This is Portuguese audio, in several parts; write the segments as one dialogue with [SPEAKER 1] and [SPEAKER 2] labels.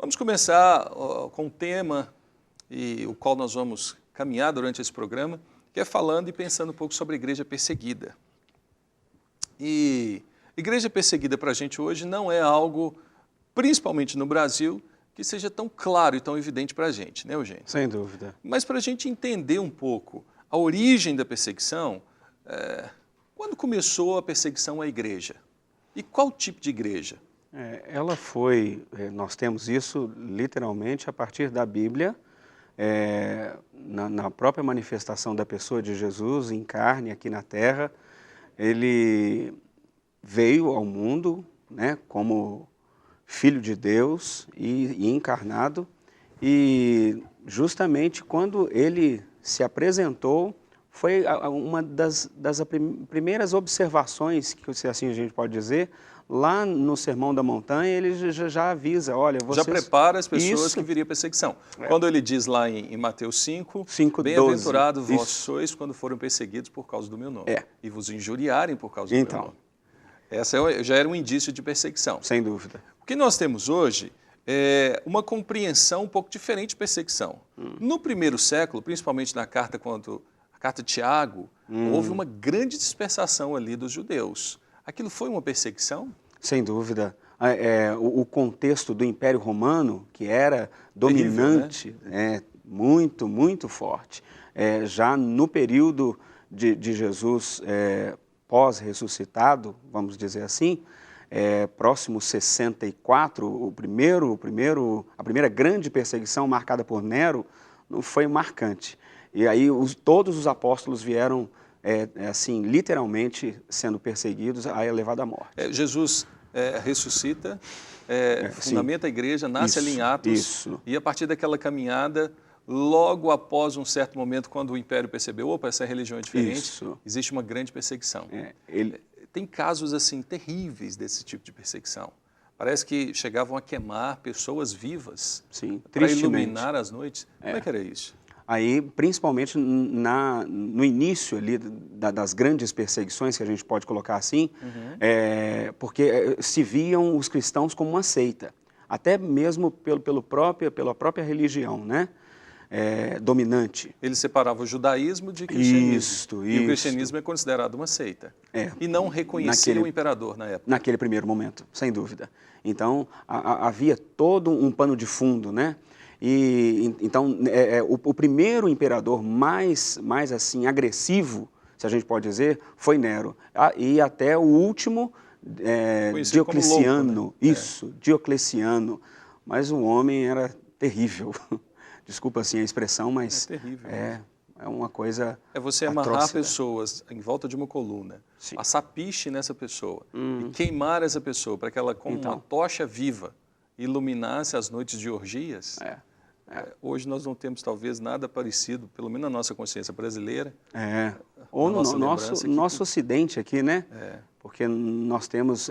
[SPEAKER 1] Vamos começar com um tema o qual nós vamos caminhar durante esse programa, que é falando e pensando um pouco sobre a igreja perseguida. E igreja perseguida para a gente hoje não é algo, principalmente no Brasil, que seja tão claro e tão evidente para a gente, né, Eugênio?
[SPEAKER 2] Sem dúvida.
[SPEAKER 1] Mas para a gente entender um pouco a origem da perseguição, quando começou a perseguição à igreja? E qual tipo de igreja?
[SPEAKER 2] Ela foi, nós temos isso literalmente a partir da Bíblia, na própria manifestação da pessoa de Jesus em carne aqui na terra. Ele veio ao mundo, né, como Filho de Deus e encarnado, e justamente quando ele se apresentou, foi uma das primeiras observações, que assim a gente pode dizer, lá no Sermão da Montanha, ele já avisa, olha, vocês...
[SPEAKER 1] Já prepara as pessoas que viria perseguição. Quando ele diz lá em Mateus 5,
[SPEAKER 2] 5:12,
[SPEAKER 1] bem-aventurados vós sois quando foram perseguidos por causa do meu nome, e vos injuriarem por causa do meu nome. Essa já era um indício de perseguição.
[SPEAKER 2] Sem dúvida.
[SPEAKER 1] O que nós temos hoje é uma compreensão um pouco diferente de perseguição. No primeiro século, principalmente na carta de Tiago, houve uma grande dispersação ali dos judeus. Aquilo foi uma perseguição?
[SPEAKER 2] Sem dúvida. O contexto do Império Romano, que era dominante, terrível, né? Muito, muito forte. Já no período de Jesus pós-ressuscitado, vamos dizer assim, próximo 64, a primeira grande perseguição marcada por Nero, não foi marcante. E aí todos os apóstolos vieram, assim, literalmente sendo perseguidos, aí é levado à morte.
[SPEAKER 1] Jesus ressuscita, fundamenta a igreja, nasce ali em Atos, e a partir daquela caminhada, logo após um certo momento, quando o Império percebeu, opa, essa religião é diferente, existe uma grande perseguição. Tem casos assim terríveis desse tipo de perseguição. Parece que chegavam a queimar pessoas vivas para iluminar as noites. Como é que era isso?
[SPEAKER 2] Aí, principalmente no início ali das grandes perseguições, que a gente pode colocar assim, porque se viam os cristãos como uma seita, até mesmo pela própria religião, né? Dominante.
[SPEAKER 1] Ele separava o judaísmo de cristianismo.
[SPEAKER 2] Isso.
[SPEAKER 1] E o cristianismo é considerado uma seita. E não reconhecia o imperador na época.
[SPEAKER 2] Naquele primeiro momento, sem dúvida. Então, havia todo um pano de fundo, né? E então, o primeiro imperador mais assim, agressivo, se a gente pode dizer, foi Nero. E até o último, Diocleciano. Louco, né? Diocleciano. Mas o homem era terrível. Desculpa assim a expressão, mas
[SPEAKER 1] é terrível.
[SPEAKER 2] É uma coisa
[SPEAKER 1] você amarrar pessoas em volta de uma coluna, passar piche nessa pessoa e queimar essa pessoa para que ela, como uma tocha viva, iluminasse as noites de orgias. Hoje nós não temos talvez nada parecido, pelo menos na nossa consciência brasileira.
[SPEAKER 2] Ou no nosso ocidente aqui, né? Porque nós temos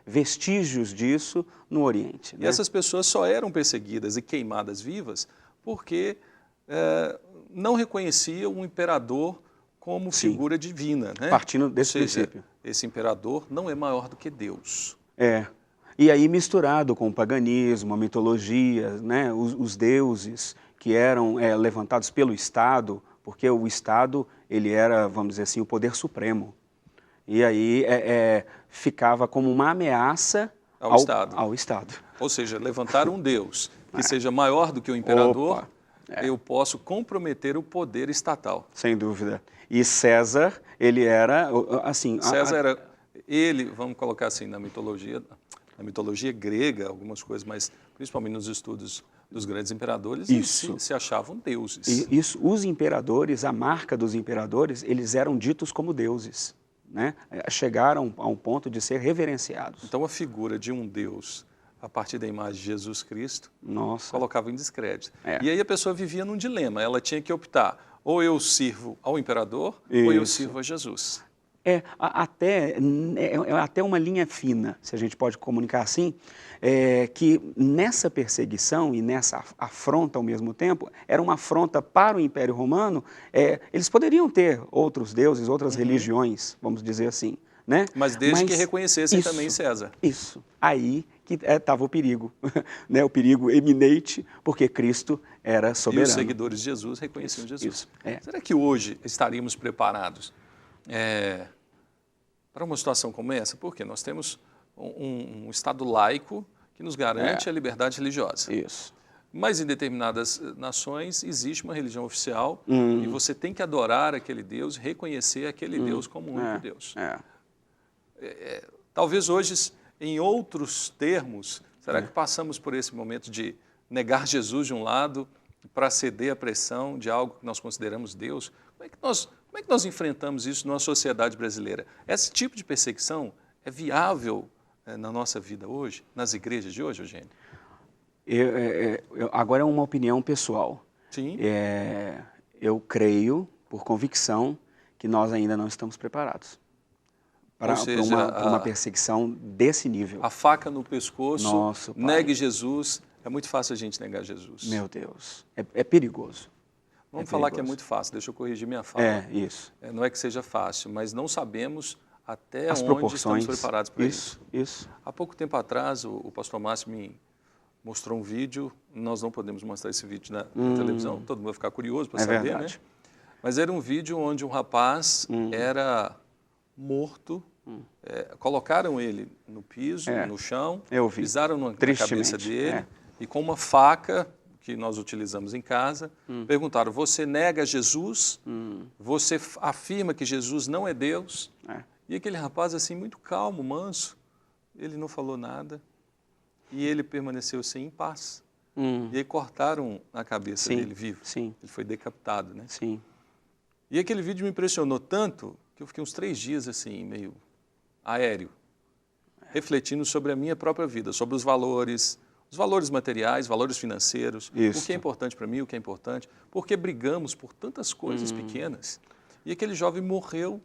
[SPEAKER 2] vestígios disso no Oriente.
[SPEAKER 1] E essas pessoas só eram perseguidas e queimadas vivas porque não reconheciam o imperador como figura divina, né?
[SPEAKER 2] Partindo desse princípio.
[SPEAKER 1] Esse imperador não é maior do que Deus.
[SPEAKER 2] E aí misturado com o paganismo, a mitologia, né? Os deuses que eram levantados pelo Estado, porque o Estado ele era, vamos dizer assim, o poder supremo. E aí ficava como uma ameaça ao Estado.
[SPEAKER 1] Ou seja, levantar um Deus que seja maior do que o imperador, eu posso comprometer o poder estatal.
[SPEAKER 2] Sem dúvida. E César, ele era, assim...
[SPEAKER 1] César era, vamos colocar assim, na mitologia grega, algumas coisas, mas principalmente nos estudos dos grandes imperadores, eles se achavam deuses.
[SPEAKER 2] Os imperadores, a marca dos imperadores, eles eram ditos como deuses, né? Chegaram a um ponto de ser reverenciados.
[SPEAKER 1] Então a figura de um Deus, a partir da imagem de Jesus Cristo, colocava em descrédito. E aí a pessoa vivia num dilema, ela tinha que optar, ou eu sirvo ao imperador, ou eu sirvo a Jesus.
[SPEAKER 2] Até uma linha fina, se a gente pode comunicar assim, que nessa perseguição e nessa afronta ao mesmo tempo, era uma afronta para o Império Romano, eles poderiam ter outros deuses, outras religiões, vamos dizer assim, né?
[SPEAKER 1] Mas desde que reconhecessem também César.
[SPEAKER 2] Isso. Aí que estava o perigo, né? O perigo eminente, porque Cristo era soberano.
[SPEAKER 1] E os seguidores de Jesus reconheciam Jesus. Será que hoje estaríamos preparados para uma situação como essa? Porque nós temos um Estado laico que nos garante a liberdade religiosa.
[SPEAKER 2] Isso.
[SPEAKER 1] Mas em determinadas nações existe uma religião oficial e você tem que adorar aquele Deus, reconhecer aquele Deus como o único Deus. Talvez hoje, em outros termos, será que passamos por esse momento de negar Jesus de um lado para ceder à pressão de algo que nós consideramos Deus? Como é que nós enfrentamos isso numa sociedade brasileira? Esse tipo de perseguição é viável na nossa vida hoje, nas igrejas de hoje, Eugênio?
[SPEAKER 2] Agora é uma opinião pessoal.
[SPEAKER 1] Sim.
[SPEAKER 2] Eu creio, por convicção, que nós ainda não estamos preparados para uma perseguição desse nível.
[SPEAKER 1] A faca no pescoço, negue Jesus. É muito fácil a gente negar Jesus.
[SPEAKER 2] Meu Deus, é perigoso.
[SPEAKER 1] Vamos falar que é muito fácil, deixa eu corrigir minha fala.
[SPEAKER 2] Isso.
[SPEAKER 1] Não é que seja fácil, mas não sabemos até
[SPEAKER 2] as
[SPEAKER 1] onde
[SPEAKER 2] proporções,
[SPEAKER 1] estamos preparados para isso.
[SPEAKER 2] Isso.
[SPEAKER 1] Há pouco tempo atrás, o pastor Márcio me mostrou um vídeo, nós não podemos mostrar esse vídeo na televisão, todo mundo vai ficar curioso para saber,
[SPEAKER 2] verdade.
[SPEAKER 1] né? Mas era um vídeo onde um rapaz era morto, colocaram ele no piso, no chão, pisaram na cabeça dele e com uma faca que nós utilizamos em casa, perguntaram, você nega Jesus? Você afirma que Jesus não é Deus? E aquele rapaz assim, muito calmo, manso, ele não falou nada. E ele permaneceu assim, em paz. E aí cortaram a cabeça dele vivo.
[SPEAKER 2] Sim.
[SPEAKER 1] Ele foi decapitado, né?
[SPEAKER 2] Sim.
[SPEAKER 1] E aquele vídeo me impressionou tanto que eu fiquei uns 3 dias assim, meio aéreo, refletindo sobre a minha própria vida, sobre os valores materiais, valores financeiros, o que é importante para mim, o que é importante, porque brigamos por tantas coisas pequenas. E aquele jovem morreu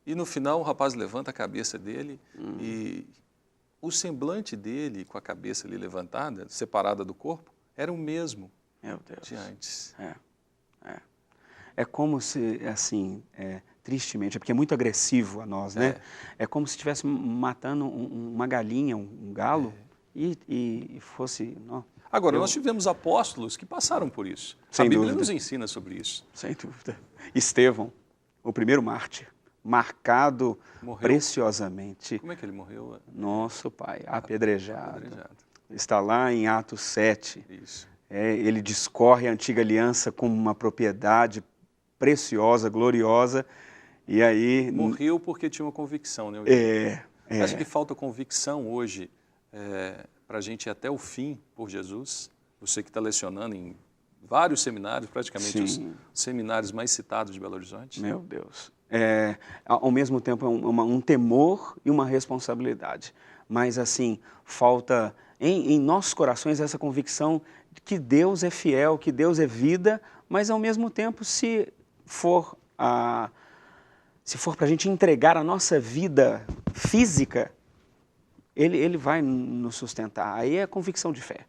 [SPEAKER 1] e no final o rapaz levanta a cabeça dele e o semblante dele, com a cabeça ali levantada, separada do corpo, era o mesmo de antes.
[SPEAKER 2] É como se, assim, tristemente, porque é muito agressivo a nós, né? É como se estivesse matando uma galinha, um galo, e fosse... Não,
[SPEAKER 1] agora, nós tivemos apóstolos que passaram por isso. A Bíblia nos ensina sobre isso.
[SPEAKER 2] Sem dúvida. Estevão, o primeiro mártir, marcado preciosamente.
[SPEAKER 1] Como é que ele morreu?
[SPEAKER 2] Nosso Pai, apedrejado. Está lá em Atos 7.
[SPEAKER 1] Isso.
[SPEAKER 2] Ele discorre a antiga aliança como uma propriedade preciosa, gloriosa, e aí...
[SPEAKER 1] Morreu porque tinha uma convicção, né? Acho que falta convicção hoje para a gente ir até o fim por Jesus. Você que está lecionando em vários seminários, praticamente os seminários mais citados de Belo Horizonte.
[SPEAKER 2] Meu Deus. Ao mesmo tempo, um temor e uma responsabilidade. Mas, assim, falta em nossos corações essa convicção de que Deus é fiel, que Deus é vida, mas, ao mesmo tempo, se for para a gente entregar a nossa vida física, Ele vai nos sustentar. Aí é convicção de fé,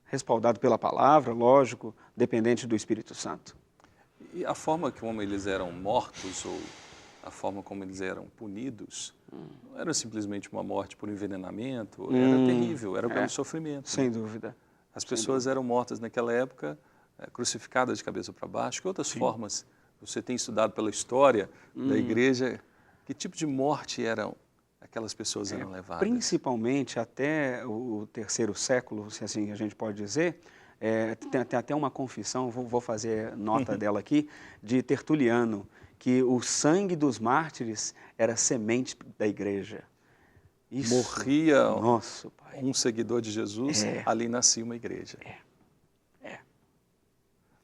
[SPEAKER 2] respaldado pela palavra, lógico, dependente do Espírito Santo.
[SPEAKER 1] E a forma como eles eram mortos, ou a forma como eles eram punidos, não era simplesmente uma morte por envenenamento, era terrível, era pelo sofrimento.
[SPEAKER 2] Sem dúvida.
[SPEAKER 1] As pessoas eram mortas naquela época, crucificadas de cabeça para baixo. Que outras formas você tem estudado pela história da igreja? Que tipo de morte aquelas pessoas eram levadas?
[SPEAKER 2] Principalmente até o 3º século, se assim a gente pode dizer, tem até uma confissão, vou fazer nota dela aqui, de Tertuliano, que o sangue dos mártires era semente da igreja. Isso,
[SPEAKER 1] morria
[SPEAKER 2] nosso Pai.
[SPEAKER 1] Um seguidor de Jesus, ali nascia uma igreja.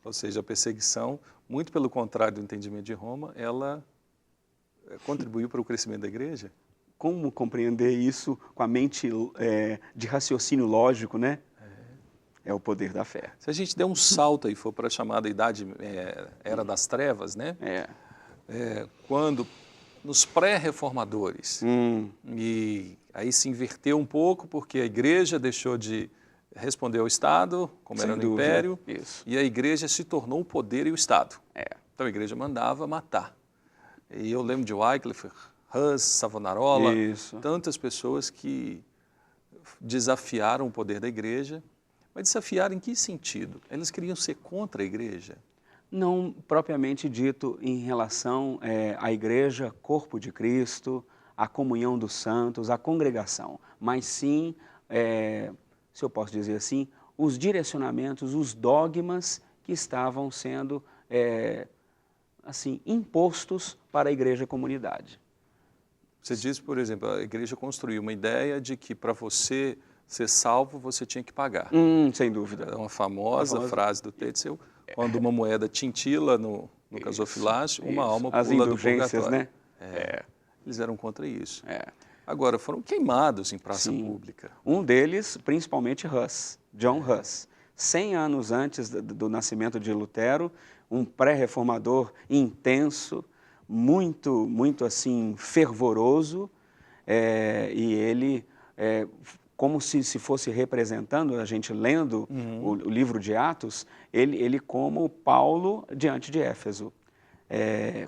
[SPEAKER 1] Ou seja, a perseguição, muito pelo contrário do entendimento de Roma, ela contribuiu para o crescimento da igreja.
[SPEAKER 2] Como compreender isso com a mente de raciocínio lógico, né? É o poder da fé.
[SPEAKER 1] Se a gente der um salto e for para a chamada Era das Trevas, né? Quando nos pré-reformadores, e aí se inverteu um pouco porque a igreja deixou de responder ao Estado, como era no Império, e a igreja se tornou o poder e o Estado. Então a igreja mandava matar. E eu lembro de Wycliffe Hus, Savonarola,
[SPEAKER 2] Isso.
[SPEAKER 1] tantas pessoas que desafiaram o poder da igreja. Mas desafiaram em que sentido? Eles queriam ser contra a igreja?
[SPEAKER 2] Não propriamente dito em relação à igreja, corpo de Cristo, à comunhão dos santos, à congregação, mas sim, se eu posso dizer assim, os direcionamentos, os dogmas que estavam sendo assim, impostos para a igreja comunidade.
[SPEAKER 1] Você disse, por exemplo, a igreja construiu uma ideia de que para você ser salvo, você tinha que pagar.
[SPEAKER 2] Sem dúvida.
[SPEAKER 1] É uma famosa frase do Tetzel, quando uma moeda tintila no gasofilácio, uma alma pula do purgatório.
[SPEAKER 2] Né?
[SPEAKER 1] Eles eram contra isso. Agora, foram queimados em praça pública.
[SPEAKER 2] Um deles, principalmente Hus, John Hus. 100 anos antes do nascimento de Lutero, um pré-reformador intenso, muito assim, fervoroso, e ele, como se fosse representando, a gente lendo o livro de Atos, ele como Paulo diante de Éfeso,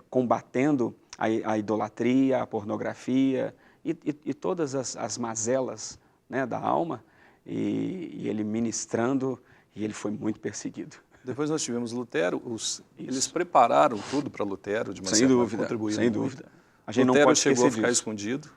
[SPEAKER 2] combatendo a idolatria, a pornografia e todas as mazelas, né, da alma, e ele ministrando, e ele foi muito perseguido.
[SPEAKER 1] Depois nós tivemos Lutero, eles prepararam tudo para Lutero, de uma certa forma, contribuíram muito.
[SPEAKER 2] Sem dúvida. A gente
[SPEAKER 1] Lutero
[SPEAKER 2] não pode
[SPEAKER 1] chegou a ficar
[SPEAKER 2] disso.
[SPEAKER 1] escondido.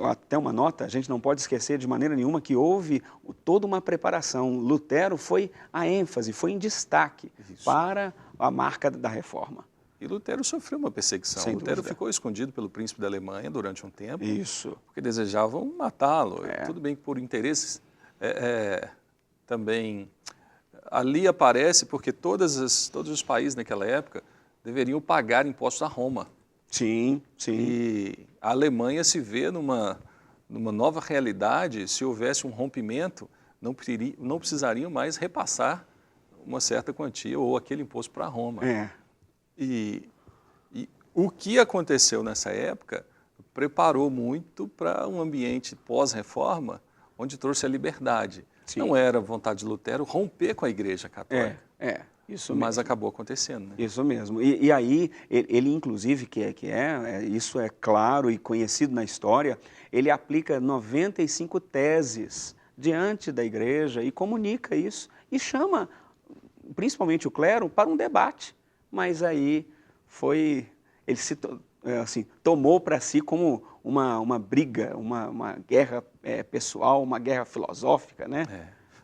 [SPEAKER 2] Até uma nota, a gente não pode esquecer de maneira nenhuma que houve toda uma preparação. Lutero foi a ênfase, foi em destaque para a marca da reforma.
[SPEAKER 1] E Lutero sofreu uma perseguição.
[SPEAKER 2] Sem
[SPEAKER 1] Lutero
[SPEAKER 2] dúvida.
[SPEAKER 1] ficou escondido pelo príncipe da Alemanha durante um tempo.
[SPEAKER 2] Isso.
[SPEAKER 1] Porque desejavam matá-lo. Tudo bem que por interesses também... Ali aparece porque todos os países naquela época deveriam pagar impostos a Roma.
[SPEAKER 2] Sim.
[SPEAKER 1] E a Alemanha se vê numa nova realidade. Se houvesse um rompimento, não precisariam mais repassar uma certa quantia ou aquele imposto para Roma. E o que aconteceu nessa época preparou muito para um ambiente pós-reforma, onde trouxe a liberdade. Sim. Não era vontade de Lutero romper com a Igreja Católica.
[SPEAKER 2] Isso
[SPEAKER 1] mas
[SPEAKER 2] mesmo.
[SPEAKER 1] acabou acontecendo. Né?
[SPEAKER 2] Isso mesmo. E aí, ele inclusive, isso é claro e conhecido na história, ele aplica 95 teses diante da Igreja e comunica isso e chama, principalmente o clero, para um debate. Mas aí ele se tomou para si como uma briga, uma guerra pessoal, uma guerra filosófica, né?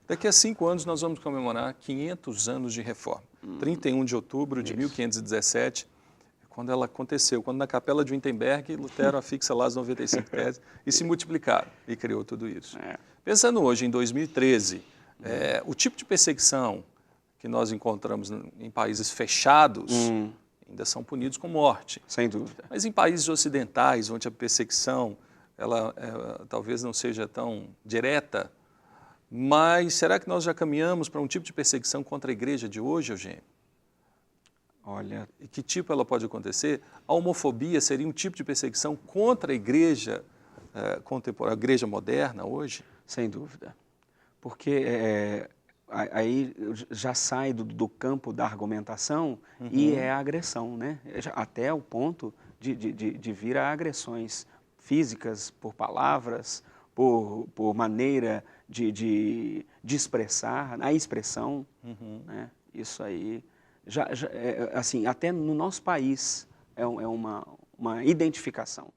[SPEAKER 1] Daqui a 5 anos nós vamos comemorar 500 anos de reforma. 31 de outubro de 1517, quando ela aconteceu, quando na capela de Wittenberg, Lutero afixa lá as 95 teses e se multiplicaram e criou tudo isso. Pensando hoje em 2013, o tipo de perseguição que nós encontramos em países fechados ainda são punidos com morte.
[SPEAKER 2] Sem dúvida.
[SPEAKER 1] Mas em países ocidentais, onde a perseguição talvez não seja tão direta, mas será que nós já caminhamos para um tipo de perseguição contra a igreja de hoje, Eugênio?
[SPEAKER 2] Olha...
[SPEAKER 1] E que tipo ela pode acontecer? A homofobia seria um tipo de perseguição contra a igreja contemporânea, a igreja moderna hoje?
[SPEAKER 2] Sem dúvida. Porque aí já sai do campo da argumentação e é a agressão, né? Até o ponto de vir a agressões físicas por palavras, por maneira de expressar, a expressão, né? Isso aí, assim, até no nosso país é uma identificação.